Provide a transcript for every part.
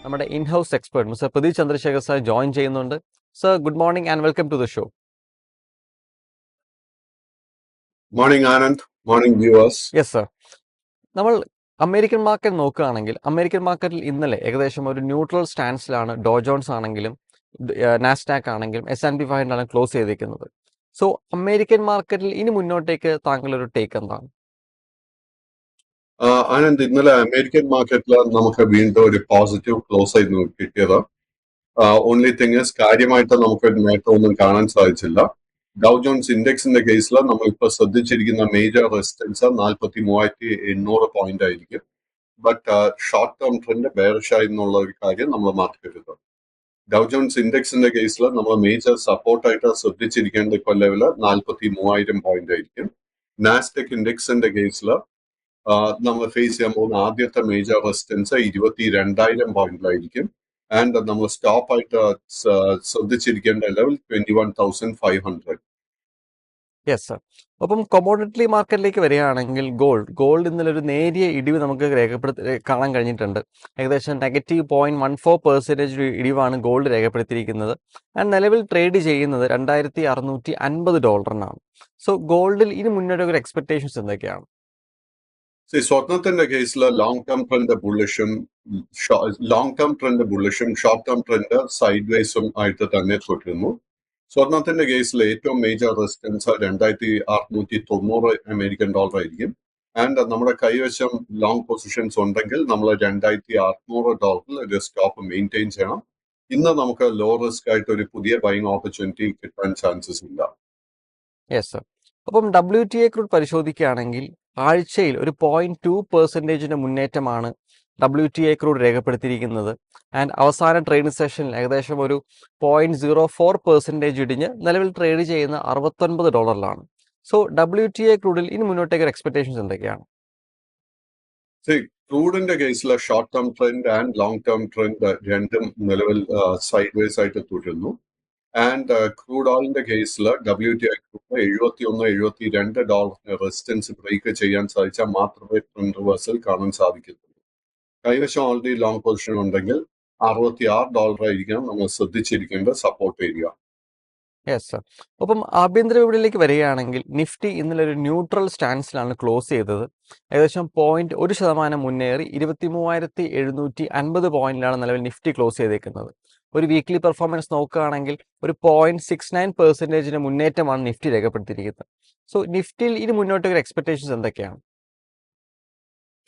നമ്മുടെ in house expert mister Pradeep Chandrasekhar sir join ചെയ്യുന്നുണ്ട്. Sir, good morning and welcome to the show. Morning Anand, morning viewers. Yes sir. നമ്മൾ American market നോക്കുകയാണെങ്കിൽ American മാർക്കറ്റിൽ ഇന്നലെ ഏകദേശം ഒരു ന്യൂട്രൽ സ്റ്റാൻസിലാണ് ഡോ ജോൺസ് ആണെങ്കിലും നാസ്ഡാക്ക് ആണെങ്കിലും S&P 500 ആണ് ക്ലോസ് ചെയ്തിരിക്കുന്നത്. സോ അമേരിക്കൻ മാർക്കറ്റിൽ ഇനി മുന്നോട്ടേക്ക് താങ്കളൊരു ടേക്ക് എന്താണ്? ആനന്ദ്, ഇന്നലെ അമേരിക്കൻ മാർക്കറ്റിൽ നമുക്ക് വീണ്ടും ഒരു പോസിറ്റീവ് ക്ലോസ് ആയിരുന്നു കിട്ടിയത്. ഓൺലി തിങ് കാര്യമായിട്ട് നമുക്ക് നേട്ടമൊന്നും കാണാൻ സാധിച്ചില്ല. ഡൗ ജോൺസ് ഇൻഡെക്സിന്റെ കേസിൽ നമ്മൾ ഇപ്പോൾ ശ്രദ്ധിച്ചിരിക്കുന്ന മേജർ റെസിസ്റ്റൻസ് 43,800 പോയിന്റ് ആയിരിക്കും. But short term trend bearish ആയി എന്നുള്ള ഒരു കാര്യം നമ്മൾ മാറ്റരുത്. ഡൗ ജോൺസ് ഇൻഡെക്സിന്റെ കേസിൽ നമ്മൾ മേജർ സപ്പോർട്ടായിട്ട് ശ്രദ്ധിച്ചിരിക്കേണ്ട ഇപ്പോൾ ലെവല് 43,000 പോയിന്റ് ആയിരിക്കും. നാസ്ഡാക്ക് ഇൻഡെക്സിന്റെ കേസിൽ നമ്മൾ ഫേസ് ചെയ്യാൻ പോകുന്ന ആദ്യത്തെ മേജർ റെസിസ്റ്റൻസ് 22,000 പോയിന്റിലായിരിക്കും. ആൻഡ് നമ്മൾ സ്റ്റോപ്പ് ആയിട്ട് ശ്രദ്ധിച്ചിരിക്കേണ്ട ലെവൽ 21,500. Yes sir. അപ്പം കൊമോഡിറ്റി മാർക്കറ്റിലേക്ക് വരികയാണെങ്കിൽ ഗോൾഡ് ഇന്നലെ ഒരു നേരിയ ഇടിവ് നമുക്ക് കാണാൻ കഴിഞ്ഞിട്ടുണ്ട്. ഏകദേശം -0.14% ഇടിവാണ് ഗോൾഡ് രേഖപ്പെടുത്തിയിരിക്കുന്നത്. ആൻഡ് നിലവിൽ ട്രേഡ് ചെയ്യുന്നത് $2,650. സോ ഗോൾഡിൽ ഇനി മുന്നോട്ട് ഒരു എക്സ്പെക്ടേഷൻസ് എന്തൊക്കെയാണ്? സ്വർണത്തിന്റെ കേസിൽ ലോങ് ടേം ട്രെൻഡ് ബുള്ളിഷും ഷോർട്ട് ടേം ട്രെൻഡ് സൈഡ് വേസും ആയിട്ട് തന്നെ തുടരുന്നു. സ്വർണത്തിന്റെ കേസിൽ ഏറ്റവും മേജർ റെസിസ്റ്റൻസ് $2,690 അമേരിക്കൻ ഡോളർ ആയിരിക്കും. ആൻഡ് നമ്മുടെ കൈവശം ലോങ് പൊസിഷൻസ് ഉണ്ടെങ്കിൽ നമ്മൾ $2,600 ഒരു സ്റ്റോപ്പ് മെയിൻറ്റെയിൻ ചെയ്യണം. ഇന്ന് നമുക്ക് ലോ റിസ്ക് ആയിട്ട് ഒരു പുതിയ ബൈങ് ഓപ്പർച്യൂണിറ്റി കിട്ടാൻ ചാൻസസ് ഇല്ല. Yes sir. അപ്പം WTI ക്രൂഡ് പരിശോധിക്കുകയാണെങ്കിൽ ആഴ്ചയിൽ ഒരു 0.2% മുന്നേറ്റമാണ് WTI ക്രൂഡ് രേഖപ്പെടുത്തിയിരിക്കുന്നത്. ആൻഡ് അവസാന ട്രേഡിംഗ് സെഷനിൽ ഏകദേശം ഒരു 0.04% ഇടിഞ്ഞ് നിലവിൽ ട്രേഡ് ചെയ്യുന്ന $69. സോ WTI ക്രൂഡിൽ ഇനി മുന്നോട്ടേക്ക് ഒരു എക്സ്പെക്ടേഷൻസ് എന്തൊക്കെയാണ്? ക്രൂഡിന്റെ കേസിൽ short term trend and long term trend രണ്ടും നിലവിൽ സൈഡ് വേസ് ആയിട്ട് തുടരുന്നു. ആൻഡ് ക്രൂഡ് ഓയിലിന്റെ കേസിൽ WTI ക്രൂഡ് $71-72 റെസിസ്റ്റൻസ് ബ്രേക്ക് ചെയ്യാൻ സാധിച്ചാൽ മാത്രമേ ട്രെൻഡ് റിവേഴ്സൽ കാണാൻ സാധിക്കത്തുള്ളൂ. കൈവശം ഓൾറെഡി ലോങ് പൊസിഷൻ ഉണ്ടെങ്കിൽ $66 ആയിരിക്കണം നമ്മൾ ശ്രദ്ധിച്ചിരിക്കേണ്ട സപ്പോർട്ട് ഏരിയ. Yes sir. അപ്പം ആഭ്യന്തര വിപണിയിലേക്ക് വരികയാണെങ്കിൽ നിഫ്റ്റി ഇന്നലെ ഒരു ന്യൂട്രൽ സ്റ്റാൻസിലാണ് ക്ലോസ് ചെയ്തത്. ഏകദേശം 0.1% മുന്നേറി 23,750 പോയിന്റിലാണ് നിലവിൽ നിഫ്റ്റി ക്ലോസ് ചെയ്തേക്കുന്നത്. ഒരു വീക്ക്ലി പെർഫോമൻസ് നോക്കുകയാണെങ്കിൽ ഒരു 0.69% മുന്നേറ്റമാണ് നിഫ്റ്റി രേഖപ്പെടുത്തിയിരിക്കുന്നത്. സോ നിഫ്റ്റിയിൽ ഇനി മുന്നോട്ട് ഒരു എക്സ്പെക്ടേഷൻസ് എന്തൊക്കെയാണ്?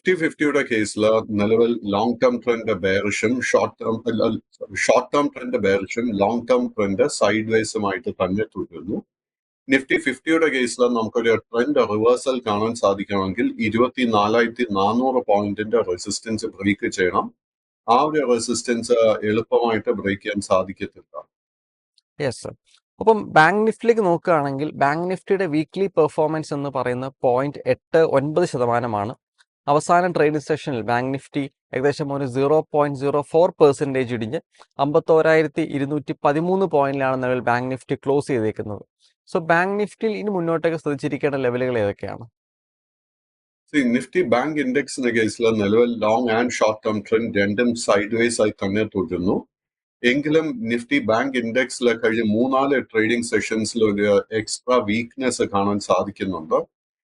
Nifty 50യുടെ കേസിൽ നിലവിൽ ലോങ് ടേം ട്രെൻഡ് ബെയറിഷും ഷോർട്ട് ടേം ട്രെൻഡ് ബെയറിഷും ലോങ് ടേം ട്രെൻഡ് സൈഡ് വേസുമായിട്ട് തന്നെ തുടരുന്നു. നിഫ്റ്റി 50യുടെ കേസിൽ നമുക്കൊരു ട്രെൻഡ് റിവേഴ്സൽ കാണാൻ സാധിക്കണമെങ്കിൽ 24,400 പോയിന്റിന്റെ റെസിസ്റ്റൻസ് ബ്രേക്ക് ചെയ്യണം. ആ ഒരു റെസിസ്റ്റൻസ് എളുപ്പമായിട്ട് ബ്രേക്ക് ചെയ്യാൻ സാധിക്കത്തില്ല. Yes sir. അപ്പം ബാങ്ക് നിഫ്റ്റിയിലേക്ക് നോക്കുകയാണെങ്കിൽ ബാങ്ക് നിഫ്റ്റിയുടെ വീക്ക്ലി പെർഫോമൻസ് എന്ന് പറയുന്നത് 0.89%. അവസാന ട്രേഡിംഗ് സെഷനിൽ ബാങ്ക് നിഫ്റ്റി ഏകദേശം ഒരു 0.04% ഇടിഞ്ഞ് 51,213 പോയിന്റിലാണ് നിലവിൽ ബാങ്ക് നിഫ്റ്റി ക്ലോസ് ചെയ്തേക്കുന്നത്. സോ ബാങ്ക് നിഫ്റ്റിയിൽ ഇനി മുന്നോട്ടേക്ക് ശ്രദ്ധിച്ചിരിക്കേണ്ട ലെവലുകൾ ഏതൊക്കെയാണ്? നിഫ്റ്റി ബാങ്ക് ഇൻഡെക്സിന്റെ കേസിൽ നിലവിൽ long and short term trend രണ്ടും സൈഡ് വേസ് ആയി തന്നെ തുടരുന്നു. എങ്കിലും നിഫ്റ്റി ബാങ്ക് ഇൻഡെക്സിൽ കഴിഞ്ഞ 3-4 ട്രേഡിംഗ് സെഷൻസിൽ ഒരു എക്സ്ട്രാ വീക്ക്നെസ് കാണാൻ സാധിക്കുന്നുണ്ട്.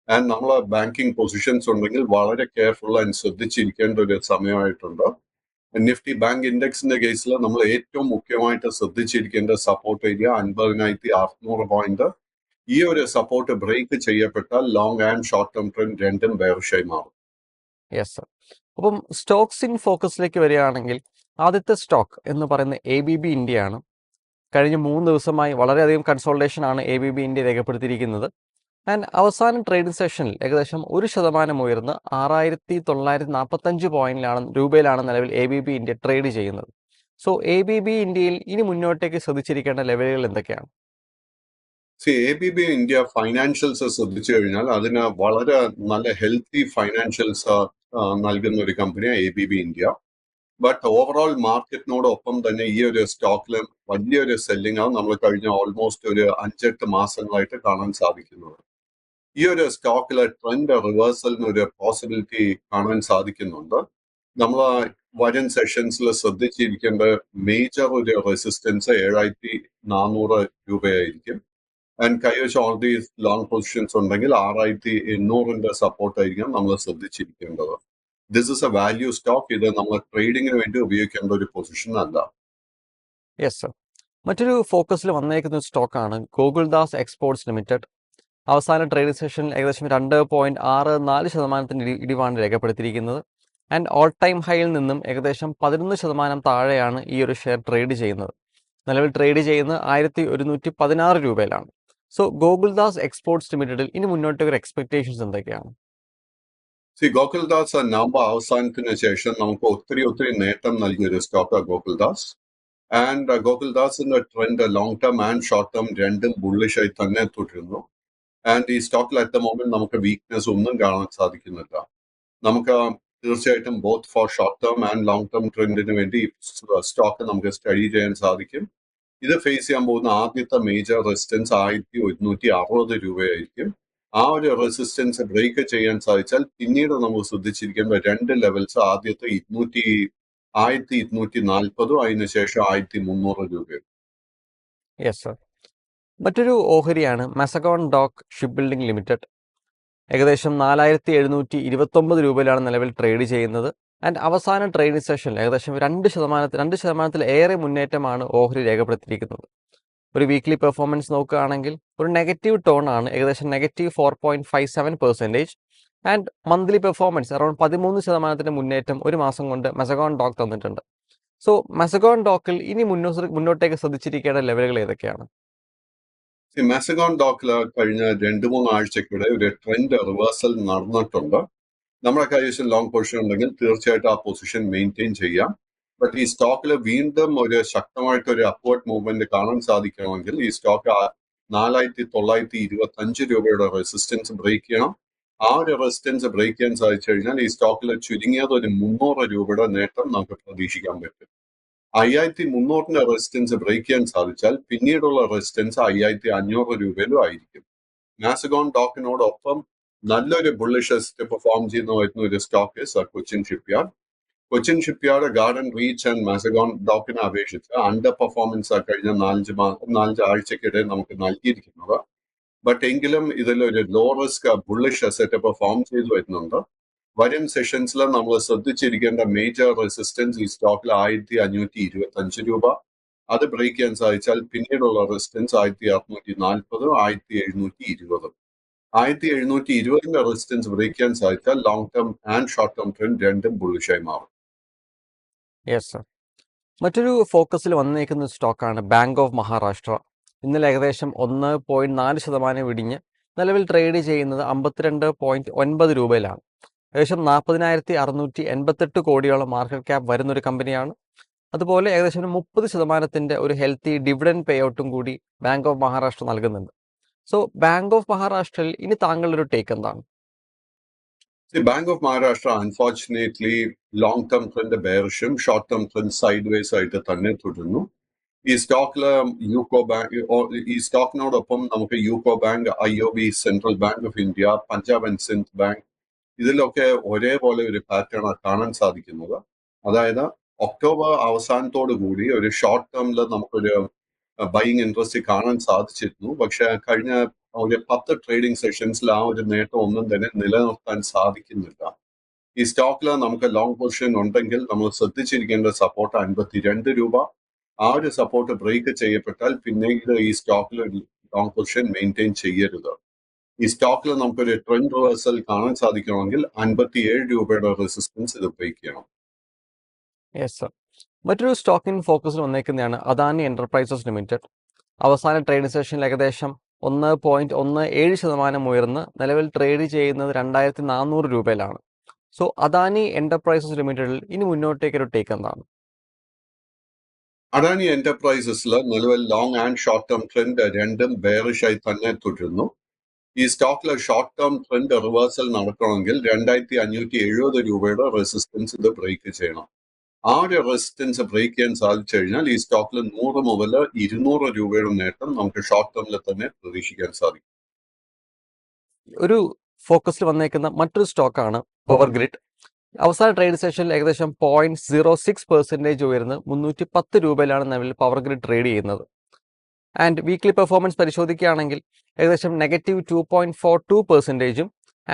ആൻഡ് നമ്മൾ ബാങ്കിങ് പൊസിഷൻസ് ഉണ്ടെങ്കിൽ വളരെ കെയർഫുൾ ആൻഡ് ശ്രദ്ധിച്ചിരിക്കേണ്ട ഒരു സമയമായിട്ടുണ്ട്. നിഫ്റ്റി ബാങ്ക് ഇൻഡെക്സിന്റെ കേസിൽ നമ്മൾ ഏറ്റവും മുഖ്യമായിട്ട് ശ്രദ്ധിച്ചിരിക്കേണ്ട സപ്പോർട്ട് ഏരിയ 50,600 പോയിന്റ്. ഈ ഒരു സപ്പോർട്ട് ബ്രേക്ക് ചെയ്യപ്പെട്ടാൽ long and short term trend രണ്ടും ബെയറിഷായി മാറും. Yes sir. അപ്പം സ്റ്റോക്സ് ഇൻ ഫോക്കസിലേക്ക് വരികയാണെങ്കിൽ ആദ്യത്തെ സ്റ്റോക്ക് എന്ന് പറയുന്നത് ABB ഇന്ത്യയാണ്. കഴിഞ്ഞ 3 ദിവസമായി വളരെയധികം കൺസോൾട്ടേഷൻ ആണ് ABB ഇന്ത്യ രേഖപ്പെടുത്തിയിരിക്കുന്നത്. ആൻഡ് അവസാന ട്രേഡിംഗ് സെഷനിൽ ഏകദേശം 1% ഉയർന്ന് 6,945 രൂപയിലാണ് നിലവിൽ ABB ഇന്ത്യ ട്രേഡ് ചെയ്യുന്നത്. സോ ABB ഇന്ത്യയിൽ ഇനി മുന്നോട്ടേക്ക് ശ്രദ്ധിച്ചിരിക്കേണ്ട ലെവലുകൾ എന്തൊക്കെയാണ്? ABB ഇന്ത്യ ഫൈനാൻഷ്യൽസ് ശ്രദ്ധിച്ചു കഴിഞ്ഞാൽ അതിന് വളരെ നല്ല ഹെൽത്തി ഫൈനാൻഷ്യൽസ് നൽകുന്ന ഒരു കമ്പനിയാണ് ABB ഇന്ത്യ. ബട്ട് ഓവറോൾ മാർക്കറ്റിനോടൊപ്പം തന്നെ ഈ ഒരു സ്റ്റോക്കിൽ വലിയൊരു സെല്ലിംഗ് ആണ് നമ്മൾ കഴിഞ്ഞ ഓൾമോസ്റ്റ് ഒരു 5-8 മാസങ്ങളായിട്ട് കാണാൻ സാധിക്കുന്നത്. ഈ ഒരു സ്റ്റോക്കിലെ ട്രെൻഡ് റിവേഴ്സലിന് ഒരു പോസിബിലിറ്റി കാണാൻ സാധിക്കുന്നുണ്ട്. നമ്മൾ വരും സെഷൻസിൽ ശ്രദ്ധിച്ചിരിക്കേണ്ട മേജർ ഒരു റെസിസ്റ്റൻസ് 7400 രൂപയായിരിക്കും. ആൻഡ് കൈവശം ഓൾറെഡി ലോങ് പൊസിഷൻസ് ഉണ്ടെങ്കിൽ 6800 സപ്പോർട്ടായിരിക്കും നമ്മൾ ശ്രദ്ധിച്ചിരിക്കേണ്ടത്. This is a value stock. ഇത് നമ്മൾ ട്രേഡിങ്ങിന് വേണ്ടി ഉപയോഗിക്കേണ്ട ഒരു പൊസിഷൻ അല്ല. Yes sir. മറ്റൊരു ഫോക്കസിൽ വന്നേക്കുന്ന ഒരു സ്റ്റോക്കാണ് ഗോകുൽദാസ് എക്സ്പോർട്സ് ലിമിറ്റഡ്. അവസാന ട്രേഡിംഗ് സെഷനിൽ ഏകദേശം 2.64% ഇടിവാണ് രേഖപ്പെടുത്തിയിരിക്കുന്നത്. ആൻഡ് ഓൾ ടൈം ഹൈയിൽ നിന്നും ഏകദേശം 11% താഴെയാണ് ഈ ഒരു ഷെയർ ട്രേഡ് ചെയ്യുന്നത്. നിലവിൽ ട്രേഡ് ചെയ്യുന്നത് 1116 രൂപയിലാണ്. സോ ഗോകുൽദാസ് എക്സ്പോർട്സ് ലിമിറ്റഡിൽ ഇനി മുന്നോട്ടേക്ക് ഒരു എക്സ്പെക്ടേഷൻസ് എന്തൊക്കെയാണ്? ഗോകുൽദാസ് നമ്പർ അവസാനത്തിന് ശേഷം നമുക്ക് ഒത്തിരി നേട്ടം നൽകിയൊരു സ്റ്റോക്കാണ് ഗോകുൽദാസ്. ആൻഡ് ഗോകുൽദാസിന്റെ trend long term and short term രണ്ടും ബുള്ളിഷായി തന്നെ തുടരുന്നു. ആൻഡ് ഈ സ്റ്റോക്കിൽ അറ്റ് ദ മൊമെന്റ് നമുക്ക് വീക്ക്നെസ് ഒന്നും കാണാൻ സാധിക്കുന്നില്ല. നമുക്ക് തീർച്ചയായിട്ടും both for short term and long term ട്രെൻഡിന് വേണ്ടി സ്റ്റോക്ക് നമുക്ക് സ്റ്റഡി ചെയ്യാൻ സാധിക്കും. ഇത് ഫേസ് ചെയ്യാൻ പോകുന്ന ആദ്യത്തെ മേജർ റെസിസ്റ്റൻസ് 1160 രൂപയായിരിക്കും. ആ ഒരു റെസിസ്റ്റൻസ് ബ്രേക്ക് ചെയ്യാൻ സാധിച്ചാൽ പിന്നീട് നമ്മൾ ശ്രദ്ധിച്ചിരിക്കേണ്ട രണ്ട് ലെവൽസ്, ആദ്യത്തെ 1240 അതിനുശേഷം 1300 രൂപയും. Yes sir. മറ്റൊരു ഓഹരിയാണ് Mazagon dock shipbuilding limited. ഏകദേശം 4729 രൂപയിലാണ് നിലവിൽ ട്രേഡ് ചെയ്യുന്നത്. ആൻഡ് അവസാന ട്രേഡിംഗ് സെഷനിൽ ഏകദേശം 2% മുന്നേറ്റമാണ് ഓഹരി രേഖപ്പെടുത്തിയിരിക്കുന്നത്. ഒരു വീക്ക്ലി പെർഫോമൻസ് നോക്കുകയാണെങ്കിൽ ഒരു നെഗറ്റീവ് ടോൺ ആണ്, ഏകദേശം -4.57%. ആൻഡ് മന്ത്ലി പെർഫോമൻസ് അറൌണ്ട് 13% മുന്നേറ്റം ഒരു മാസം കൊണ്ട് മസഗോൺ ഡോക്ക് തന്നിട്ടുണ്ട്. സോ മസഗോൺ ഡോക്കിൽ ഇനി മുന്നോട്ടേക്ക് ശ്രദ്ധിച്ചിരിക്കേണ്ട ലെവലുകൾ ഏതൊക്കെയാണ്? മസഗോൺ ഡോക്കിൽ കഴിഞ്ഞ 2-3 ആഴ്ചക്കിടെ ഒരു ട്രെൻഡ് റിവേഴ്സൽ നടന്നിട്ടുണ്ട്. നമ്മുടെ കൈവശം ലോങ് പൊസിഷൻ ഉണ്ടെങ്കിൽ തീർച്ചയായിട്ടും ആ പൊസിഷൻ മെയിൻറ്റെയിൻ ചെയ്യാം. ബട്ട് ഈ സ്റ്റോക്കിൽ വീണ്ടും ഒരു ശക്തമായിട്ട് ഒരു അപ്വേർഡ് മൂവ്മെന്റ് കാണാൻ സാധിക്കണമെങ്കിൽ ഈ സ്റ്റോക്ക് 4925 രൂപയുടെ റെസിസ്റ്റൻസ് ബ്രേക്ക് ചെയ്യണം. ആ ഒരു റെസിസ്റ്റൻസ് ബ്രേക്ക് ചെയ്യാൻ സാധിച്ചു കഴിഞ്ഞാൽ ഈ സ്റ്റോക്കിൽ ചുരുങ്ങിയത് ഒരു 300 രൂപയുടെ നേട്ടം നമുക്ക് പ്രതീക്ഷിക്കാൻ പറ്റും. 5300 റെസിസ്റ്റൻസ് ബ്രേക്ക് ചെയ്യാൻ സാധിച്ചാൽ പിന്നീടുള്ള റെസിസ്റ്റൻസ് 5500 രൂപയിലും ആയിരിക്കും. മാസഗോൺ ഡോക്കിനോടൊപ്പം നല്ലൊരു ബുള്ളിഷ് സ്റ്റെപ്പ് ഫോം ചെയ്യുന്ന ഒരു stock Cochin shipyard. Cochin shipyard garden reach and Mazagon ഡോക്കിനെ അപേക്ഷിച്ച് അണ്ടർ പെർഫോമൻസ് കഴിഞ്ഞ 4 ആഴ്ചക്കിടെ നമുക്ക് നൽകിയിരിക്കുന്നത്. ബട്ട് എങ്കിലും ഇതിലൊരു low risk bullish setup form ചെയ്തു വരുന്നുണ്ട്. വരും സെഷൻസിൽ നമ്മൾ ശ്രദ്ധിച്ചിരിക്കേണ്ട മേജർ റെസിസ്റ്റൻസ് ഈ സ്റ്റോക്കിൽ 1525 രൂപ. അത് ബ്രേക്ക് ചെയ്യാൻ സാധിച്ചാൽ പിന്നീടുള്ള റെസിസ്റ്റൻസ് 1640, 1720. 1720 റെസിസ്റ്റൻസ് ബ്രേക്ക് ചെയ്യാൻ സാധിച്ചാൽ long term and short term trend രണ്ടും ബുള്ളിഷായി മാറും. Yes sir. മറ്റൊരു ഫോക്കസിൽ വന്നേക്കുന്ന സ്റ്റോക്കാണ് ബാങ്ക് ഓഫ് മഹാരാഷ്ട്ര. ഇന്നലെ ഏകദേശം 1.4% ഇടിഞ്ഞ് നിലവിൽ ട്രേഡ് ചെയ്യുന്നത് 52.9 രൂപയിലാണ്. ഏകദേശം 40,688 കോടിയോളം മാർക്കറ്റ് ക്യാപ്പ് വരുന്നൊരു കമ്പനിയാണ്. അതുപോലെ ഏകദേശം 30% ഒരു ഹെൽത്തി ഡിവിഡൻഡ് പേ ഔട്ടും കൂടി ബാങ്ക് ഓഫ് മഹാരാഷ്ട്ര നൽകുന്നുണ്ട്. സോ ബാങ്ക് ഓഫ് മഹാരാഷ്ട്രയിൽ ഇനി താങ്കളുടെ ഒരു ടേക്ക് എന്താണ്? Bank of Maharashtra unfortunately long term trend ബെയറിഷും short term trend sideways ആയിട്ട് തന്നെ തുടരുന്നു. ഈ സ്റ്റോക്കില് ഈ സ്റ്റോക്കിനോടൊപ്പം നമുക്ക് UCO bank, IOB, Central Bank of India, Punjab and Sind bank, ഇതിലൊക്കെ ഒരേപോലെ ഒരു പാറ്റേൺ കാണാൻ സാധിക്കുന്നത്. അതായത് ഒക്ടോബർ അവസാനത്തോടു കൂടി ഒരു ഷോർട്ട് ടേമിൽ നമുക്കൊരു ബൈയിങ് ഇൻട്രസ്റ്റ് കാണാൻ സാധിച്ചിരുന്നു. പക്ഷെ കഴിഞ്ഞ ഒരു 10 ട്രേഡിംഗ് സെഷൻസിൽ ആ ഒരു നേട്ടം ഒന്നും തന്നെ നിലനിർത്താൻ സാധിക്കുന്നില്ല. ഈ സ്റ്റോക്കിൽ നമുക്ക് ലോങ് പൊസിഷൻ ഉണ്ടെങ്കിൽ നമ്മൾ ശ്രദ്ധിച്ചിരിക്കേണ്ട സപ്പോർട്ട് 52 രൂപ. ആ ഒരു സപ്പോർട്ട് ബ്രേക്ക് ചെയ്യപ്പെട്ടാൽ പിന്നീട് ഈ സ്റ്റോക്കിൽ ലോങ് പൊസിഷൻ മെയിൻറ്റെയിൻ ചെയ്യരുത്. ഈ സ്റ്റോക്കിൽ നമുക്കൊരു ട്രെൻഡ് റിവേഴ്സൽ കാണാൻ സാധിക്കണമെങ്കിൽ 57 രൂപയുടെ റെസിസ്റ്റൻസ് ഇത് ബ്രേക്ക് ചെയ്യണം. Yes sir. മറ്റൊരു സ്റ്റോക്കിൻ ഫോക്കസിൽ വന്നേക്കുന്നതാണ് അദാനി എന്റർപ്രൈസസ് ലിമിറ്റഡ്. അവസാന ട്രേഡിംഗ് സെഷനിൽ ഏകദേശം 1.17% ഉയർന്ന് നിലവിൽ ട്രേഡ് ചെയ്യുന്നത് 2400 രൂപയിലാണ്. സോ അദാനി എന്റർപ്രൈസസ് ലിമിറ്റഡിൽ ഇനി മുന്നോട്ടേക്ക് ഒരു ടേക്ക് എന്താണ്? അദാനി എന്റർപ്രൈസസിൽ നിലവിൽ long and short term trend രണ്ടും ബെയറിഷായി തന്നെ തുടരുന്നു. ഈ സ്റ്റോക്കിലെ ഷോർട്ട് ടേം ട്രെൻഡ് റിവേഴ്സൽ നടക്കണമെങ്കിൽ 2570 രൂപയുടെ റെസിസ്റ്റൻസ് ഇത് ബ്രേക്ക് ചെയ്യണം. ആ ഒരു റെസിസ്റ്റൻസ് ബ്രേക്ക് ചെയ്യാൻ സാധിച്ചു കഴിഞ്ഞാൽ ഈ സ്റ്റോക്കിൽ 100 മുതൽ 200 രൂപയുടെ നേട്ടം നമുക്ക് ഷോർട്ട് ടേമിൽ തന്നെ പ്രതീക്ഷിക്കാൻ സാധിക്കും. ഒരു ഫോക്കസിൽ വന്നേക്കുന്ന മറ്റൊരു സ്റ്റോക്കാണ് പവർ ഗ്രിഡ്. അവസാന ട്രേഡ് സെഷനിൽ ഏകദേശം 0.06% ഉയർന്ന് 310 രൂപയിലാണ് നിലവിൽ പവർ ഗ്രിഡ് ട്രേഡ് ചെയ്യുന്നത്. ആൻഡ് വീക്ക്ലി പെർഫോമൻസ് പരിശോധിക്കുകയാണെങ്കിൽ ഏകദേശം -2.42%,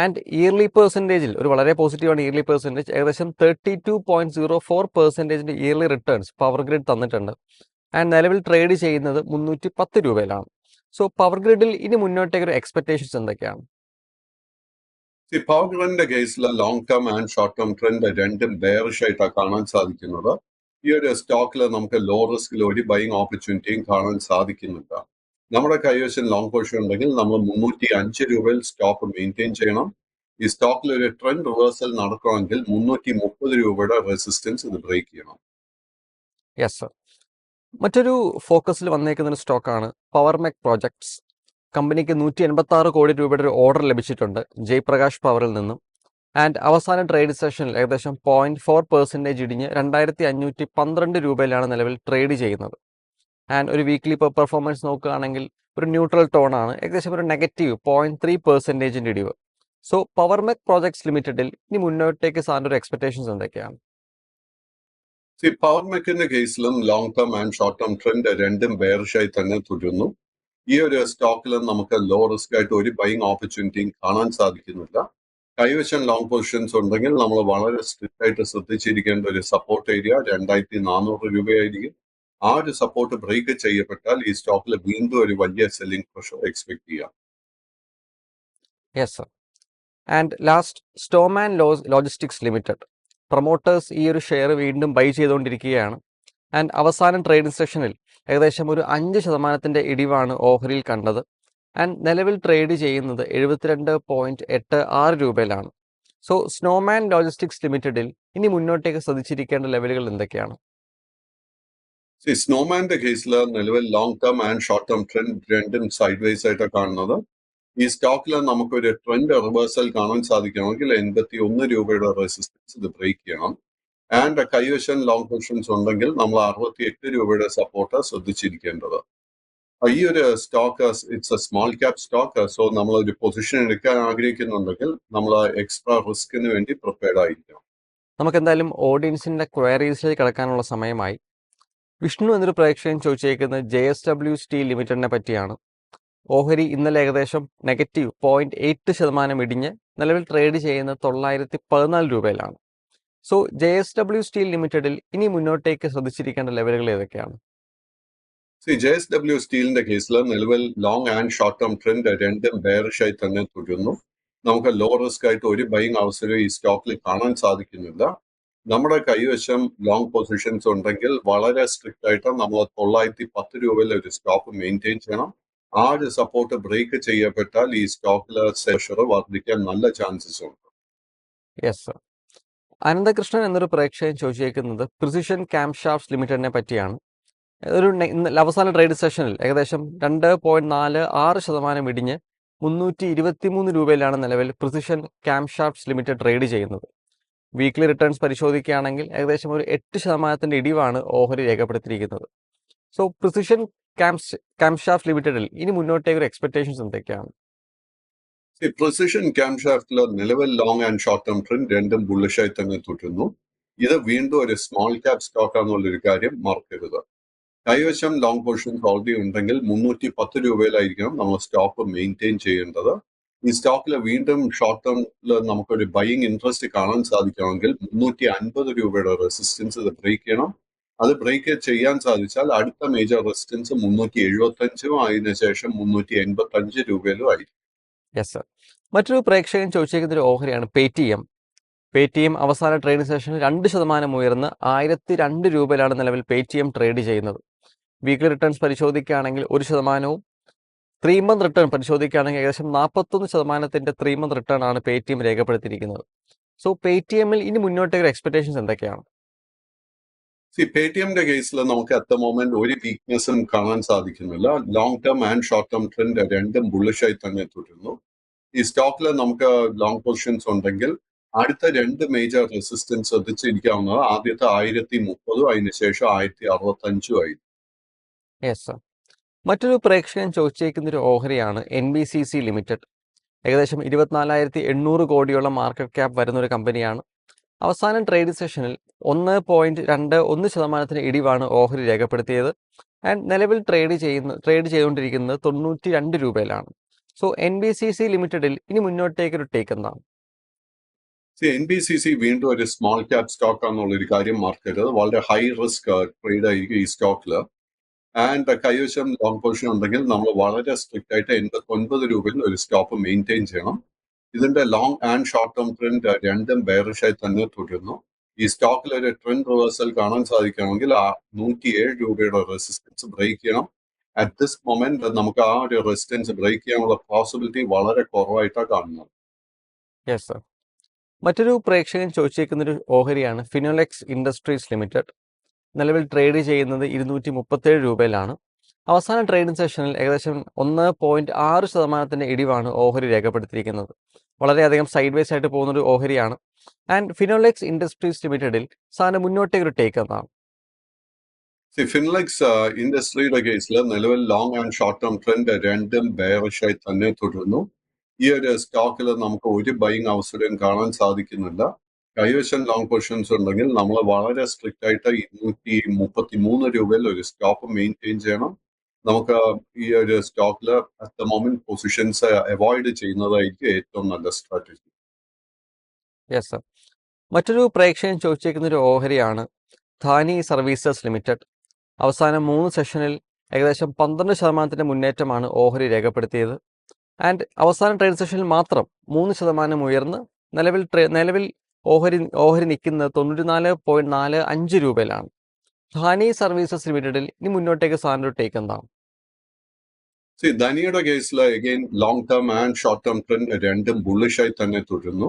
ആൻഡ് ഇയർലി പെർസെൻറ്റേജിൽ ഒരു വളരെ പോസിറ്റീവാണ് ഇയർലി പെർസെൻറ്റേജ്, ഏകദേശം 32.04% ഇയർലി റിട്ടേൺസ് പവർ ഗ്രിഡ് തന്നിട്ടുണ്ട്. ആൻഡ് നിലവിൽ ട്രേഡ് ചെയ്യുന്നത് 310 രൂപയിലാണ്. സോ പവർ ഗ്രിഡിൽ ഇനി മുന്നോട്ടേക്ക് ഒരു എക്സ്പെക്ടേഷൻസ് എന്തൊക്കെയാണ്? പവർ ഗ്രിഡിന്റെ കേസിൽ long term and short term trend രണ്ടും ബെയറിഷ് ആയിട്ടാണ് കാണാൻ സാധിക്കുന്നത്. ഈ ഒരു സ്റ്റോക്കിൽ നമുക്ക് ലോ റിസ്കിൽ ഒരു ബൈങ് ഓപ്പർച്യൂണിറ്റിയും കാണാൻ സാധിക്കുന്നില്ല. നമ്മുടെ കൈവശം ലോങ് പൊസിഷൻ ഉണ്ടെങ്കിൽ നമ്മൾ 305 രൂപയിൽ സ്റ്റോപ്പ് മെയിൻറ്റെയിൻ ചെയ്യണം. ഈ സ്റ്റോക്കിൽ ഒരു ട്രെൻഡ് റിവേഴ്സൽ നടക്കണമെങ്കിൽ 330 രൂപയുടെ റെസിസ്റ്റൻസ് ഇത് ബ്രേക്ക് ചെയ്യണം. Yes sir. മറ്റൊരു ഫോക്കസിൽ വന്നേക്കുന്ന ഒരു സ്റ്റോക്കാണ് പവർമെക് പ്രോജക്ട്സ്. കമ്പനിക്ക് 186 കോടി രൂപയുടെ ഒരു ഓർഡർ ലഭിച്ചിട്ടുണ്ട് ജയ്പ്രകാശ് പവറിൽ നിന്നും. ആൻഡ് അവസാന ട്രേഡ് സെഷനിൽ ഏകദേശം 0.4% ഇടിഞ്ഞ് 2512 രൂപയിലാണ് നിലവിൽ ട്രേഡ് ചെയ്യുന്നത്. ആൻഡ് ഒരു വീക്ക്ലി പെർഫോമൻസ് നോക്കുകയാണെങ്കിൽ ഒരു ന്യൂട്രൽ ടോൺ ആണ്, ഏകദേശം ഒരു -0.3% ഇടിവ്. സോ പവർമെക് പ്രോജക്ട്സ് ലിമിറ്റഡിൽ ഇനി മുന്നോട്ടേക്ക് സാറിൻ്റെ ഒരു എക്സ്പെക്ടേഷൻസ് എന്തൊക്കെയാണ്? പവർമെക്കിന്റെ കേസിലും long term and short term trend രണ്ടും ബെയറിഷായി തന്നെ തുടരുന്നു. ഈ ഒരു സ്റ്റോക്കിൽ നമുക്ക് ലോ റിസ്ക് ആയിട്ട് ഒരു ബൈങ് ഓപ്പർച്യൂണിറ്റിയും കാണാൻ സാധിക്കുന്നില്ല. കൈവശം ലോങ് പൊസിഷൻസ് ഉണ്ടെങ്കിൽ നമ്മൾ വളരെ സ്ട്രിക്റ്റ് ആയിട്ട് ശ്രദ്ധിച്ചിരിക്കേണ്ട ഒരു സപ്പോർട്ട് ഏരിയ 2400 രൂപയായിരിക്കും. ആ ഒരു സപ്പോർട്ട് ബ്രേക്ക് ചെയ്യപ്പെട്ടാൽ ഈ സ്റ്റോക്കിൽ വീണ്ടും ഒരു വലിയ സെല്ലിംഗ് പ്രഷർ എക്സ്പെക്ട് ചെയ്യാം. Yes sir. And last, Snowman logistics limited. Promoters ഈ ഒരു ഷെയർ വീണ്ടും ബൈ ചെയ്തുകൊണ്ടിരിക്കുകയാണ്. ആൻഡ് അവസാന ട്രേഡിംഗ് സെഷനിൽ ഏകദേശം ഒരു 5% ഇടിവാണ് ഓഹരിയിൽ കണ്ടത്. ആൻഡ് നിലവിൽ ട്രേഡ് ചെയ്യുന്നത് 72.86 രൂപയിലാണ്. സോ സ്നോമാൻ ലോജിസ്റ്റിക്സ് ലിമിറ്റഡിൽ ഇനി മുന്നോട്ടേക്ക് ശ്രദ്ധിച്ചിരിക്കേണ്ട ലെവലുകൾ എന്തൊക്കെയാണ്? സ്നോമാന്റെ കേസിൽ നിലവിൽ long term and short term trend രണ്ടും സൈഡ് വേസ് ആയിട്ടാണ് കാണുന്നത്. ഈ സ്റ്റോക്കിൽ നമുക്കൊരു ട്രെൻഡ് റിവേഴ്സൽ കാണാൻ സാധിക്കണമെങ്കിൽ 81 രൂപയുടെ റെസിസ്റ്റൻസ് ഇത് ബ്രേക്ക് ചെയ്യണം. ആൻഡ് കൈവശം ലോങ് പൊസിഷൻസ് ഉണ്ടെങ്കിൽ നമ്മൾ 68 രൂപയുടെ സപ്പോർട്ട് ശ്രദ്ധിച്ചിരിക്കേണ്ടത്. ഈ ഒരു stock it's A small cap stock. So നമ്മൾ ഒരു പൊസിഷൻ എടുക്കാൻ ആഗ്രഹിക്കുന്നുണ്ടെങ്കിൽ നമ്മൾ എക്സ്ട്രാ റിസ്കിന് വേണ്ടി പ്രിപ്പയർഡ് ആയിരിക്കണം. നമുക്ക് എന്തായാലും ഓഡിയൻസിൻ്റെ ക്വയറീസിലേക്ക് കിടക്കാനുള്ള സമയമായി. വിഷ്ണു എന്നൊരു പ്രേക്ഷകൻ ചോദിച്ചേക്കുന്നത് JSW സ്റ്റീൽ ലിമിറ്റഡിനെ പറ്റിയാണ്. ഓഹരി ഇന്നലെ ഏകദേശം -0.8% ഇടിഞ്ഞ് നിലവിൽ ട്രേഡ് ചെയ്യുന്നത് 914 രൂപയിലാണ്. സോ JSW സ്റ്റീൽ ലിമിറ്റഡിൽ ഇനി മുന്നോട്ടേക്ക് ശ്രദ്ധിച്ചിരിക്കേണ്ട ലെവലുകൾ ഏതൊക്കെയാണ്? JSW സ്റ്റീലിന്റെ കേസിൽ നിലവിൽ long and short term trend രണ്ടും ബെയറിഷ് ആയി തന്നെ തുടരുന്നു. നമുക്ക് ലോ റിസ്ക് ആയിട്ട് ഒരു ബൈങ് അവസരം ഈ സ്റ്റോക്കിൽ കാണാൻ സാധിക്കുന്നില്ല. നമ്മുടെ കൈവശം ലോങ് പൊസിഷൻസ് ഉണ്ടെങ്കിൽ വളരെ സ്ട്രിക്റ്റ് ആയിട്ട് നമ്മൾ 910 രൂപയിൽ ഒരു സ്റ്റോക്ക് മെയിൻറ്റെയിൻ ചെയ്യണം. ആ ഒരു സപ്പോർട്ട് ബ്രേക്ക് ചെയ്യപ്പെട്ടാൽ ഈ സ്റ്റോക്കിലെ പ്രഷർ വർദ്ധിക്കാൻ നല്ല ചാൻസസ് ഉണ്ട്. Yes sir. അനന്തകൃഷ്ണൻ എന്നൊരു പ്രേക്ഷകൻ ചോദിച്ചേക്കുന്നത് പ്രിസിഷൻ ക്യാംഷാഫ്റ്റ്സ് ലിമിറ്റഡിനെ പറ്റിയാണ്. ഒരു അവസാന ട്രേഡ് സെഷനിൽ ഏകദേശം 2.46% ഇടിഞ്ഞ് 323 രൂപയിലാണ് നിലവിൽ പ്രിസിഷൻ ക്യാംഷാഫ്റ്റ്സ് ലിമിറ്റഡ് ട്രേഡ് ചെയ്യുന്നത്. വീക്ക്ലി റിട്ടേൺസ് പരിശോധിക്കുകയാണെങ്കിൽ ഏകദേശം ഒരു 8% ഇടിവാണ് ഓഹരി രേഖപ്പെടുത്തിയിരിക്കുന്നത്. സോ പ്രിസിഷൻ ക്യാംഷാഫ്റ്റ് ലിമിറ്റഡിൽ ഇനി മുന്നോട്ടേക്ക് ഒരു എക്സ്പെക്ടേഷൻസ് എന്തൊക്കെയാണ്? പ്രിസിഷൻ ക്യാംഷാഫ്റ്റിൽ നിലവിൽ long and short term trend രണ്ടും ബുള്ളിഷായി തന്നെ തുടരുന്നു. ഇത് വീണ്ടും ഒരു സ്മോൾ ക്യാപ് സ്റ്റോക്ക് ആണെന്നുള്ളൊരു കാര്യം മറക്കരുത്. കൈവശം ലോങ് പൊസിഷൻസ് ഓൾറെഡി ഉണ്ടെങ്കിൽ 310 രൂപയിലായിരിക്കണം നമ്മൾ സ്റ്റോക്ക് മെയിൻറ്റെയിൻ ചെയ്യേണ്ടത്. ഈ സ്റ്റോക്കിൽ വീണ്ടും ഷോർട്ട് ടേമിൽ നമുക്കൊരു ബൈയിങ് ഇൻട്രസ്റ്റ് കാണാൻ സാധിക്കണമെങ്കിൽ 350 രൂപയുടെ റെസിസ്റ്റൻസ് ഇത് ബ്രേക്ക് ചെയ്യണം. അത് ബ്രേക്ക് ചെയ്യാൻ സാധിച്ചാൽ അടുത്ത മേജർ റെസിസ്റ്റൻസ് 375 അതിനുശേഷം 385 രൂപയിലും ആയിരിക്കും. Yes sir. മറ്റൊരു പ്രേക്ഷകൻ ചോദിച്ചിരിക്കുന്ന ഒരു ഓഹരിയാണ് പേടിഎം അവസാന ട്രേഡിംഗ് സെഷനിൽ 2% ഉയർന്ന് 1002 രൂപയിലാണ് നിലവിൽ പേടിഎം ട്രേഡ് ചെയ്യുന്നത്. വീക്ക്ലി റിട്ടേൺസ് പരിശോധിക്കുകയാണെങ്കിൽ 1%, 3 മന്ത് റിട്ടേൺ പരിശോധിക്കുകയാണെങ്കിൽ ഏകദേശം 41% 3 മന്ത് റിട്ടേൺ ആണ് പേടിഎം രേഖപ്പെടുത്തിയിരിക്കുന്നത്. സോ പേടിഎമ്മിൽ ഇനി മുന്നോട്ടേക്ക് എക്സ്പെക്ടേഷൻസ് എന്തൊക്കെയാണ്? പേടിഎമ്മിന്റെ കേസിൽ നമുക്ക് അറ്റ് ദ മൊമെന്റ് ഒരു വീക്ക്നെസ്സും കാണാൻ സാധിക്കുന്നില്ല. Long term and short term trend രണ്ടും ബുള്ളിഷായി തന്നെ തുടരുന്നു. ഈ സ്റ്റോക്കിൽ നമുക്ക് ലോങ് പൊസിഷൻസ് ഉണ്ടെങ്കിൽ അടുത്ത 2 മേജർ റെസിസ്റ്റൻസ് ശ്രദ്ധിച്ചിരിക്കാവുന്നത് ആദ്യത്തെ 1030 അതിനുശേഷം 1065 ആയി. Yes sir. മറ്റൊരു പ്രേക്ഷകൻ ചോദിച്ചേക്കുന്ന ഒരു ഓഹരിയാണ് NBCC ലിമിറ്റഡ്. ഏകദേശം 24,800 കോടിയോളം മാർക്കറ്റ് ക്യാപ്പ് വരുന്ന ഒരു കമ്പനിയാണ്. അവസാന ട്രേഡ് സെഷനിൽ 1.21% ഇടിവാണ് ഓഹരി രേഖപ്പെടുത്തിയത്. ആൻഡ് നിലവിൽ ട്രേഡ് ചെയ്തുകൊണ്ടിരിക്കുന്നത് 92 രൂപയിലാണ്. സോ NBCC ലിമിറ്റഡിൽ ഇനി മുന്നോട്ടേക്കൊരു ടേക്ക് എന്താണ്? NBCC വീണ്ടും ഒരു സ്മോൾ ക്യാപ് സ്റ്റോക്ക് ആണെന്നുള്ള ഒരു കാര്യം മാർക്കരുത്. വളരെ ഹൈ റിസ്ക് ട്രേഡ് ആയിരിക്കും ഈ സ്റ്റോക്കിൽ. ആൻഡ് കൈവശം ലോങ് പൊസിഷൻ ഉണ്ടെങ്കിൽ നമ്മൾ വളരെ സ്ട്രിക്റ്റ് ആയിട്ട് 89 രൂപയിൽ ഒരു സ്റ്റോപ്പ് മെയിൻറ്റെയിൻ ചെയ്യണം. ഇതിന്റെ long and short term trend രണ്ടും ബെയറിഷായി തന്നെ തുടരുന്നു. ഈ സ്റ്റോക്കിൽ ഒരു ട്രെൻഡ് റിവേഴ്സൽ കാണാൻ സാധിക്കണമെങ്കിൽ ആ 107 രൂപയുടെ റെസിസ്റ്റൻസ് ബ്രേക്ക് ചെയ്യണം. അറ്റ് ദിസ് മൊമെന്റ് നമുക്ക് ആ ഒരു റെസിസ്റ്റൻസ് ബ്രേക്ക് ചെയ്യാനുള്ള പോസിബിലിറ്റി വളരെ കുറവായിട്ടാണ് കാണുന്നത്. Yes sir. മറ്റൊരു പ്രേക്ഷകൻ ചോദിച്ചേക്കുന്നൊരു ഓഹരിയാണ് ഫിനോലെക്സ് ഇൻഡസ്ട്രീസ് ലിമിറ്റഡ്. നിലവിൽ ട്രേഡ് ചെയ്യുന്നത് 237 രൂപയിലാണ്. അവസാന ട്രേഡിംഗ് സെഷനിൽ ഏകദേശം 1.6% ഇടിവാണ് ഓഹരി രേഖപ്പെടുത്തിയിരിക്കുന്നത്. വളരെയധികം സൈഡ് വേസ് ആയിട്ട് പോകുന്നൊരു ഓഹരിയാണ്. ആൻഡ് ഫിനോലെക്സ് ഇൻഡസ്ട്രീസ് ലിമിറ്റഡിൽ സാറിന് മുന്നോട്ടേക്ക് ഒരു ടേക്ക് എന്താണ്? ഫിൻലെക്സ് ഇൻഡസ്ട്രിയുടെ കേസിൽ നിലവിൽ long and short term trend രണ്ടും ബെയറിഷായി തന്നെ തുടരുന്നു. ഈ ഒരു സ്റ്റോക്കിൽ നമുക്ക് ഒരു ബൈങ് അവസരം കാണാൻ സാധിക്കുന്നില്ല. കൈവശം ലോങ് പൊസിഷൻസ് ഉണ്ടെങ്കിൽ നമ്മൾ വളരെ സ്ട്രിക്റ്റ് ആയിട്ട് 233 രൂപയിൽ ഒരു സ്റ്റോപ്പ് മെയിൻറ്റെയിൻ ചെയ്യണം. നമുക്ക് ഈ ഒരു സ്റ്റോക്കിൽ at the moment positions avoid ചെയ്യുന്നതായിരിക്കും ഏറ്റവും നല്ല സ്ട്രാറ്റജി. Yes sir. മറ്റൊരു പ്രേക്ഷകൻ ചോദിച്ചേക്കുന്നൊരു ഓഹരിയാണ് ധാനി സർവീസസ് ലിമിറ്റഡ്. അവസാന 3 സെഷനിൽ ഏകദേശം 12% മുന്നേറ്റമാണ് ഓഹരി രേഖപ്പെടുത്തിയത്. ആൻഡ് അവസാന ട്രേഡ് സെഷനിൽ മാത്രം 3% ഉയർന്ന് നിലവിൽ ഓഹരി നിൽക്കുന്നത് 94.45 രൂപയിലാണ്. ധാനി സർവീസസ് ലിമിറ്റഡിൽ ഇനി മുന്നോട്ടേക്ക് സാറിൻ്റെ ഒരു ടേക്ക് എന്താണ്? ധനിയുടെ കേസിൽ again long term and short term trend രണ്ടും ബുള്ളിഷായി തന്നെ തുടരുന്നു.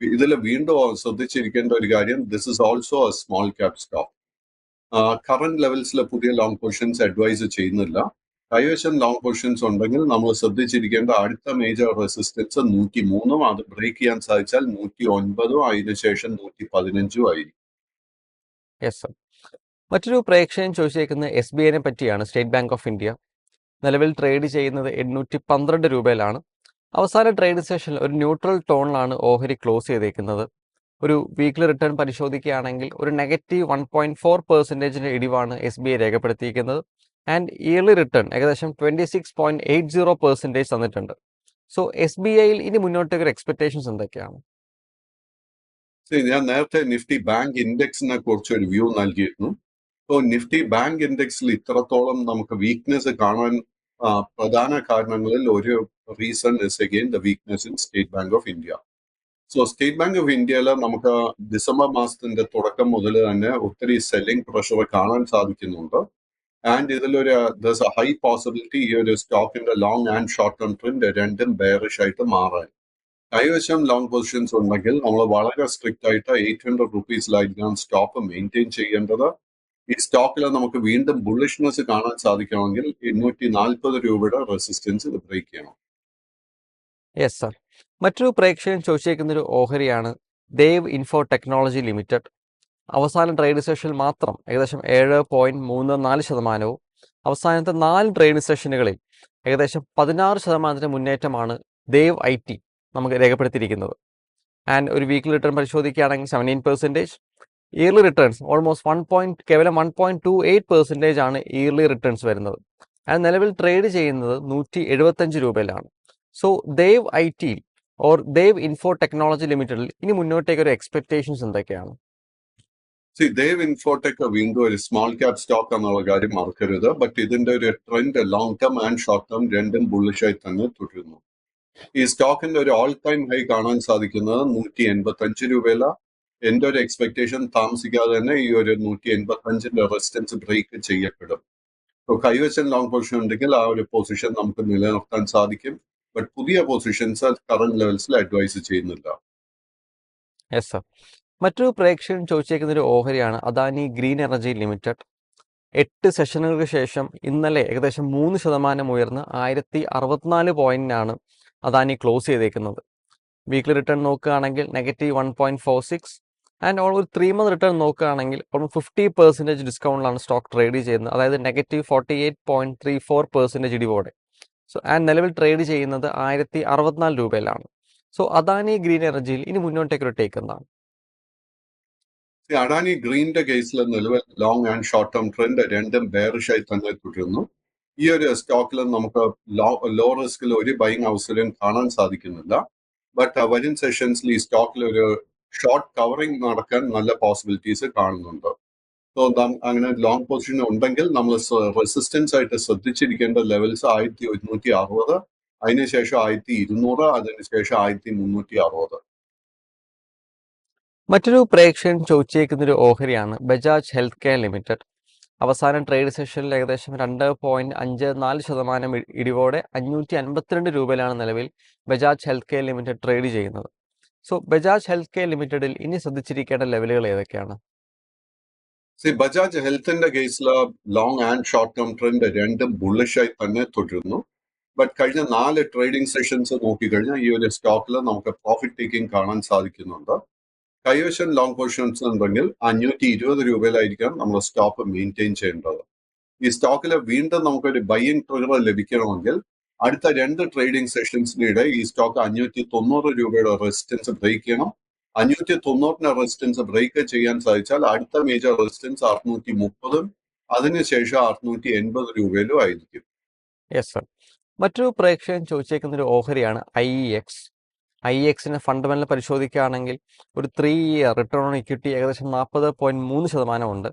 ഇതിൽ വീണ്ടും ശ്രദ്ധിച്ചിരിക്കേണ്ട ഒരു കാര്യം, this is also a small cap stock. Current ലെവൽസിൽ പുതിയ ലോങ് പൊസിഷൻസ് അഡ്വൈസ് ചെയ്യുന്നില്ല. കൈവശം ലോങ് പൊസിഷൻസ് ഉണ്ടെങ്കിൽ നമ്മൾ ശ്രദ്ധിച്ചിരിക്കേണ്ട അടുത്ത മേജർ റെസിസ്റ്റൻസ് 103, അത് ബ്രേക്ക് ചെയ്യാൻ സാധിച്ചാൽ 109, അതിനുശേഷം 115 ആയിരിക്കും. Yes sir. മറ്റൊരു പ്രേക്ഷകൻ ചോദിച്ചേക്കുന്നത് SBIനെ പറ്റിയാണ്, സ്റ്റേറ്റ് ബാങ്ക് ഓഫ് ഇന്ത്യ. നിലവിൽ ട്രേഡ് ചെയ്യുന്നത് 812 രൂപയിലാണ്. അവസാന ട്രേഡ് സെഷനിൽ ഒരു ന്യൂട്രൽ ടോണിലാണ് ഓഹരി ക്ലോസ് ചെയ്തേക്കുന്നത്. ഒരു വീക്ക്ലി റിട്ടേൺ പരിശോധിക്കുകയാണെങ്കിൽ ഒരു -1.4% ഇടിവാണ് SBI രേഖപ്പെടുത്തിയിരിക്കുന്നത്. ആൻഡ് ഇയർലി റിട്ടേൺ ഏകദേശം 26.80% തന്നിട്ടുണ്ട്. സോ SBIയിൽ ഇനി മുന്നോട്ടേക്ക് ഒരു എക്സ്പെക്ടേഷൻസ് എന്തൊക്കെയാണ്? ഞാൻ നേരത്തെ നിഫ്റ്റി ബാങ്ക് ഇൻഡെക്സിനെ കുറിച്ച് ഒരു വ്യൂ നൽകിയിരുന്നു. സോ നിഫ്റ്റി ബാങ്ക് ഇൻഡെക്സിൽ ഇത്രത്തോളം നമുക്ക് വീക്ക്നെസ് കാണാൻ പ്രധാന കാരണങ്ങളിൽ ഒരു reason is again the weakness in state bank of India. So state bank of ഇന്ത്യയിൽ നമുക്ക് ഡിസംബർ മാസത്തിന്റെ തുടക്കം മുതൽ തന്നെ ഒത്തിരി സെല്ലിംഗ് പ്രഷർ കാണാൻ സാധിക്കുന്നുണ്ട്. ആൻഡ് ഇതിലൊരു ഹൈ പോസിബിലിറ്റി ഈ ഒരു സ്റ്റോക്കിന്റെ long and short term trend രണ്ടും ബെയറിഷ് ആയിട്ട് മാറാൻ. കൈവശം ലോങ് പൊസിഷൻസ് ഉണ്ടെങ്കിൽ നമ്മൾ വളരെ സ്ട്രിക്റ്റ് ആയിട്ട് 800 രൂപീസിലായിരിക്കണം സ്റ്റോപ്പ് മെയിൻറ്റെയിൻ ചെയ്യേണ്ടത്. ഈ സ്റ്റോക്കിൽ നമുക്ക് വീണ്ടും ബുള്ളിഷ്നെസ് കാണാൻ സാധിക്കണമെങ്കിൽ 240 രൂപയുടെ റെസിസ്റ്റൻസ് ഇത് ബ്രേക്ക് ചെയ്യണം. Yes sir. മറ്റൊരു പ്രേക്ഷകൻ ചോദിച്ചേക്കുന്നൊരു ഓഹരിയാണ് ദേവ് ഇൻഫോ ടെക്നോളജി ലിമിറ്റഡ്. അവസാന ട്രേഡ് സെഷനിൽ മാത്രം ഏകദേശം 7.34%. അവസാനത്തെ 4 ട്രേഡ് സെഷനുകളിൽ ഏകദേശം 16% മുന്നേറ്റമാണ് ദേവ് IT നമുക്ക് രേഖപ്പെടുത്തിയിരിക്കുന്നത്. ആൻഡ് ഒരു വീക്ക്ലി റിട്ടേൺ പരിശോധിക്കുകയാണെങ്കിൽ 17%. ഇയർലി റിട്ടേൺസ് ഓൾമോസ്റ്റ് കേവലം 1.28% ആണ് ഇയർലി റിട്ടേൺസ് വരുന്നത്. ആൻഡ് നിലവിൽ ട്രേഡ് ചെയ്യുന്നത് 175 രൂപയിലാണ്. So Dev IT or Dev Info Technology ലിമിറ്റഡിൽ ഇനി മുന്നോട്ടേക്ക് ഒരു എക്സ്പെക്ടേഷൻസ് എന്തൊക്കെയാണ്? ദേവ് ഇൻഫോടെക് വീണ്ടും ഒരു സ്മോൾ ക്യാപ് സ്റ്റോക്ക് എന്നുള്ള കാര്യം മറക്കരുത്. ബട്ട് ഇതിന്റെ ഒരു trend long term and short term രണ്ടും ബുള്ളിഷായി തന്നെ തുടരുന്നു. ഈ സ്റ്റോക്കിന്റെ ഒരു ഓൾ ടൈം ഹൈ കാണാൻ സാധിക്കുന്നത് 185 രൂപയില. എന്റെ ഒരു എക്സ്പെക്ടേഷൻ താമസിക്കാതെ തന്നെ ഈ ഒരു 185ന്റെ റെസിസ്റ്റൻസ് ബ്രേക്ക് ചെയ്യപ്പെടും. സോ കൈവശം ലോങ് പൊസിഷൻ ഉണ്ടെങ്കിൽ ആ ഒരു പൊസിഷൻ നമുക്ക് നിലനിർത്താൻ സാധിക്കും. ബട്ട് പുതിയ പൊസിഷൻസ് കറന്റ് ലെവൽസിൽ അഡ്വൈസ് ചെയ്യുന്നില്ല. Yes sir. മറ്റൊരു പ്രേക്ഷകൻ ചോദിച്ചേക്കുന്നൊരു ഓഹരിയാണ് അദാനി ഗ്രീൻ എനർജി ലിമിറ്റഡ്. 8 സെഷനുകൾക്ക് ശേഷം ഇന്നലെ ഏകദേശം 3% ഉയർന്ന് 1064 പോയിന്റിനാണ് അദാനി ക്ലോസ് ചെയ്തേക്കുന്നത്. വീക്ക്ലി റിട്ടേൺ നോക്കുകയാണെങ്കിൽ -1.46 ആൻഡ് ഒരു 3 മന്ത് റിട്ടേൺ നോക്കുകയാണെങ്കിൽ ഓൾമോസ്റ്റ് 50% ഡിസ്കൗണ്ടിലാണ് സ്റ്റോക്ക് ട്രേഡ് ചെയ്യുന്നത്. അതായത് -48.34% ഇടിവോടെ. സോ ആൻഡ് നിലവിൽ ട്രേഡ് ചെയ്യുന്നത് 1064 രൂപയിലാണ്. സോ അദാനി ഗ്രീൻ എനർജിയിൽ ഇനി മുന്നോട്ടേക്കൊരു ടേക്ക് എന്താണ്? അഡാനി ഗ്രീനിന്റെ കേസിൽ നിലവിൽ long and short term trend രണ്ടും ബെയറിഷായി തന്നെ തുടരുന്നു. ഈ ഒരു സ്റ്റോക്കിൽ നമുക്ക് ലോ റിസ്കിൽ ഒരു ബൈങ് അവസരം കാണാൻ സാധിക്കുന്നില്ല. ബട്ട് വരും സെഷൻസിൽ ഈ സ്റ്റോക്കിൽ ഒരു ഷോർട്ട് കവറിംഗ് നടക്കാൻ നല്ല പോസിബിലിറ്റീസ് കാണുന്നുണ്ട്. സോ അങ്ങനെ ലോങ് പൊസിഷൻ ഉണ്ടെങ്കിൽ നമ്മൾ റെസിസ്റ്റൻസ് ആയിട്ട് ശ്രദ്ധിച്ചിരിക്കേണ്ട ലെവൽസ് 1160, അതിനുശേഷം 1200, അതിനുശേഷം 1360. മറ്റൊരു പ്രേക്ഷകൻ ചോദിച്ചേക്കുന്നൊരു ഓഹരിയാണ് ബജാജ് ഹെൽത്ത് കെയർ ലിമിറ്റഡ്. അവസാന ട്രേഡ് സെഷനിൽ ഏകദേശം 2.54% ഇടിവോടെ 552 രൂപയിലാണ് നിലവിൽ Bajaj health care limited trade ചെയ്യുന്നത്. സോ ബജാജ് ഹെൽത്ത് കെയർ ലിമിറ്റഡിൽ ഇനി ശ്രദ്ധിച്ചിരിക്കേണ്ട ലെവലുകൾ ഏതൊക്കെയാണ്? ബജാജ് ഹെൽത്തിന്റെ കേസിൽ long and short term trend രണ്ടും ബുള്ളിഷായി തന്നെ തുടരുന്നു. ബട്ട് കഴിഞ്ഞ 4 ട്രേഡിംഗ് സെഷൻസ് നോക്കിക്കഴിഞ്ഞാൽ ഈ ഒരു സ്റ്റോക്കിൽ നമുക്ക് പ്രോഫിറ്റ് ടേക്കിംഗ് കാണാൻ സാധിക്കുന്നുണ്ട്. കൈവശം ലോങ് പൊസിഷൻസ് ഉണ്ടെങ്കിൽ 520 രൂപയിലായിരിക്കാം നമ്മൾ സ്റ്റോപ്പ് മെയിൻറ്റെയിൻ ചെയ്യേണ്ടത്. ഈ സ്റ്റോക്കിൽ വീണ്ടും നമുക്കൊരു ബൈയിങ് ട്രിഗർ ലഭിക്കണമെങ്കിൽ അടുത്ത 2 ട്രേഡിംഗ് സെഷൻസിനിടെ ഈ സ്റ്റോക്ക് 590 രൂപയുടെ റെസിസ്റ്റൻസ് ബ്രേക്ക് ചെയ്യണം. 590 റെസിസ്റ്റൻസ് ബ്രേക്ക് ചെയ്യാൻ സാധിച്ചാൽ അടുത്ത മേജർ റെസിസ്റ്റൻസ് 630, അതിനുശേഷം 680 രൂപയിലും ആയിരിക്കും. Yes sir. മറ്റൊരു പ്രേക്ഷകൻ ചോദിച്ചേക്കുന്നൊരു ഓഹരിയാണ് IEX ഫണ്ടമെന്റൽ പരിശോധിക്കുകയാണെങ്കിൽ ഒരു 3 ഇയർ റിട്ടേൺ ഓൺ ഇക്വിറ്റി ഏകദേശം 40.3% ഉണ്ട്.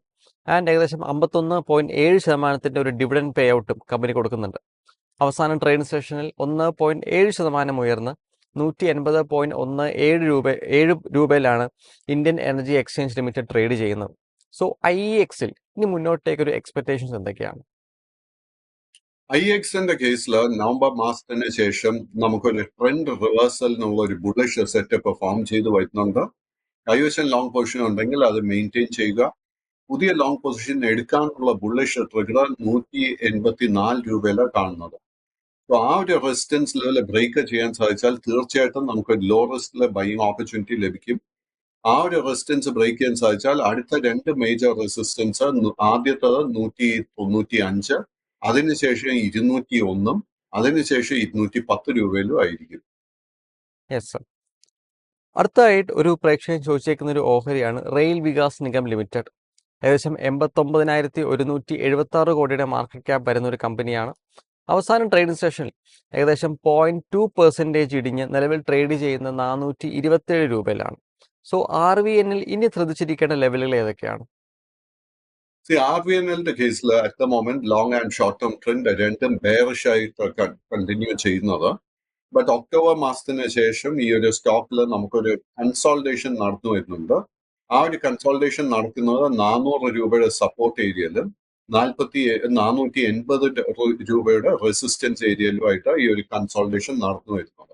ആൻഡ് ഏകദേശം 51.7% ഒരു ഡിവിഡൻഡ് പേ ഔട്ടും കമ്പനി കൊടുക്കുന്നുണ്ട്. അവസാന ട്രേഡിംഗ് സെഷനിൽ 1.7% ഉയർന്ന് 180.17 രൂപയിലാണ് Indian Energy Exchange Limited trade ചെയ്യുന്നത്. സോ IEXൽ ഇനി മുന്നോട്ടേക്കൊരു എക്സ്പെക്ടേഷൻസ് എന്തൊക്കെയാണ്? IEXന്റെ കേസിൽ നവംബർ മാസത്തിന് ശേഷം നമുക്കൊരു ട്രെൻഡ് റിവേഴ്സൽ എന്നുള്ള ഒരു ബുള്ളിഷ് സെറ്റപ്പ് ഫോം ചെയ്ത് വരുന്നുണ്ട്. കൈവശം ലോങ് പൊസിഷൻ ഉണ്ടെങ്കിൽ അത് മെയിൻറ്റെയിൻ ചെയ്യുക. പുതിയ ലോങ് പൊസിഷൻ എടുക്കാനുള്ള ബുള്ളിഷ് ട്രിഗർ 184 രൂപയിലാണ് കാണുന്നത്. സോ ആ ഒരു റെസിസ്റ്റൻസ് ലെവൽ ബ്രേക്ക് ചെയ്യാൻ സാധിച്ചാൽ തീർച്ചയായിട്ടും നമുക്ക് ലോ റിസ്കിലെ ബൈയിങ് ഓപ്പർച്യൂണിറ്റി ലഭിക്കും. ആ ഒരു റെസിസ്റ്റൻസ് ബ്രേക്ക് ചെയ്യാൻ സാധിച്ചാൽ അടുത്ത 2 മേജർ റെസിസ്റ്റൻസ്, ആദ്യത്തത് 195, അതിനുശേഷം 201, അതിനുശേഷം 210 രൂപയിലും ആയിരിക്കും. Yes sir. അടുത്തതായിട്ട് ഒരു പ്രേക്ഷകൻ ചോദിച്ചേക്കുന്ന ഒരു ഓഹരിയാണ് റെയിൽ വികാസ് നിഗം ലിമിറ്റഡ്. ഏകദേശം 89,176 കോടിയുടെ മാർക്കറ്റ് ക്യാപ്പ് വരുന്ന ഒരു കമ്പനിയാണ്. അവസാനം ട്രേഡിംഗ് സെഷനിൽ ഏകദേശം 0.2% ഇടിഞ്ഞ് നിലവിൽ ട്രേഡ് ചെയ്യുന്ന 427 രൂപയിലാണ്. സോ RVNL ഇനി ശ്രദ്ധിച്ചിരിക്കേണ്ട ലെവലുകൾ ഏതൊക്കെയാണ്? RVNLന്റെ കേസിൽ at the moment long and short term trend രണ്ടും ബെയറിഷ് ആയിട്ട് കണ്ടിന്യൂ ചെയ്യുന്നത്. ബട്ട് ഒക്ടോബർ മാസത്തിന് ശേഷം ഈ ഒരു സ്റ്റോക്കിൽ നമുക്കൊരു കൺസോൾട്ടേഷൻ നടന്നു വരുന്നുണ്ട്. ആ ഒരു കൺസോൾട്ടേഷൻ നടക്കുന്നത് 400 രൂപയുടെ സപ്പോർട്ട് ഏരിയയിലും 480 രൂപയുടെ റെസിസ്റ്റൻസ് ഏരിയയിലുമായിട്ട് ഈ ഒരു കൺസോൾട്ടേഷൻ നടന്നു വരുന്നത്.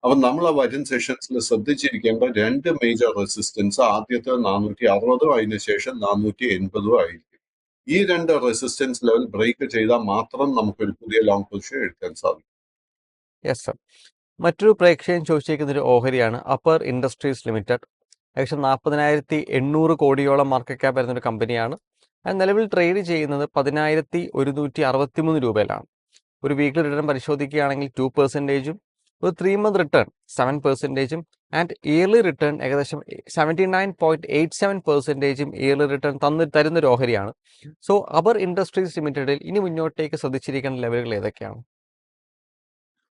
അപ്പൊ നമ്മൾ വരും സെഷൻസിൽ ശ്രദ്ധിച്ചിരിക്കേണ്ട 2 മേജർ റെസിസ്റ്റൻസ്, ആദ്യത്തെ 460, അതിനുശേഷം 480 ആയിരിക്കും. ഈ 2 റെസിസ്റ്റൻസ് ലെവൽ ബ്രേക്ക് ചെയ്താൽ മാത്രം നമുക്കൊരു പുതിയ ലോങ് പൊസിഷൻ എടുക്കാൻ സാധിക്കും. Yes sir. മറ്റൊരു പ്രേക്ഷകൻ ചോദിച്ചേക്കുന്ന ഒരു ഓഹരിയാണ് അപ്പർ ഇൻഡസ്ട്രീസ് ലിമിറ്റഡ്. ഏകദേശം 40,800 കോടിയോളം മാർക്കറ്റ് ക്യാപ്പ് വരുന്ന ഒരു കമ്പനിയാണ്. നിലവിൽ ട്രേഡ് ചെയ്യുന്നത് 10,163 രൂപയിലാണ്. ഒരു വീക്ക്ലി റിട്ടേൺ പരിശോധിക്കുകയാണെങ്കിൽ 2%, ഒരു 3 month return 7%, and yearly return ഏകദേശം 79.87% ഇയർലി റിട്ടേൺ തരുന്ന ഒരു ഓഹരിയാണ്. സോ അപ്പർ ഇൻഡസ്ട്രീസ് ലിമിറ്റഡിൽ ഇനി മുന്നോട്ടേക്ക് ശ്രദ്ധിച്ചിരിക്കേണ്ട ലെവലുകൾ ഏതൊക്കെയാണ്?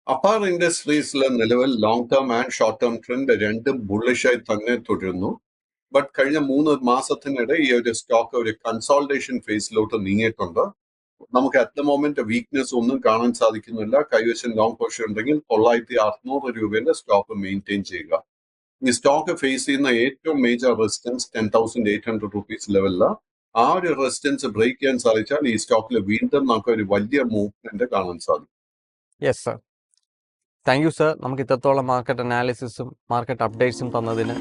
അപ്പാർ ഇൻഡസ്ട്രീസിലെ നിലവിൽ long term and short term trend രണ്ടും ബുള്ളിഷായി തന്നെ തുടരുന്നു. ബട്ട് കഴിഞ്ഞ 3 മാസത്തിനിടെ ഈ ഒരു സ്റ്റോക്ക് ഒരു കൺസോൾട്ടേഷൻ ഫേസിലോട്ട് നീങ്ങിയിട്ടുണ്ട്. നമുക്ക് അറ്റ് ദ മൊമെന്റ് വീക്ക്നെസ് ഒന്നും കാണാൻ സാധിക്കുന്നില്ല. കൈവശം ലോങ് പൊസിഷൻ ഉണ്ടെങ്കിൽ 9,600 രൂപയുടെ സ്റ്റോക്ക് മെയിൻറ്റെയിൻ ചെയ്യുക. ഈ സ്റ്റോക്ക് ഫേസ് ചെയ്യുന്ന ഏറ്റവും മേജർ റെസിസ്റ്റൻസ് 10,800 റുപ്പീസ് ലെവലില്. ആ ഒരു റെസിസ്റ്റൻസ് ബ്രേക്ക് ചെയ്യാൻ സാധിച്ചാൽ ഈ സ്റ്റോക്കിൽ വീണ്ടും നമുക്ക് ഒരു വലിയ മൂവ്മെന്റ് കാണാൻ സാധിക്കും. Yes sir. Thank you sir. നമുക്ക് ഇത്രത്തോളം മാർക്കറ്റ് അനാലിസിസും മാർക്കറ്റ് അപ്ഡേറ്റ്സും തന്നതിന്.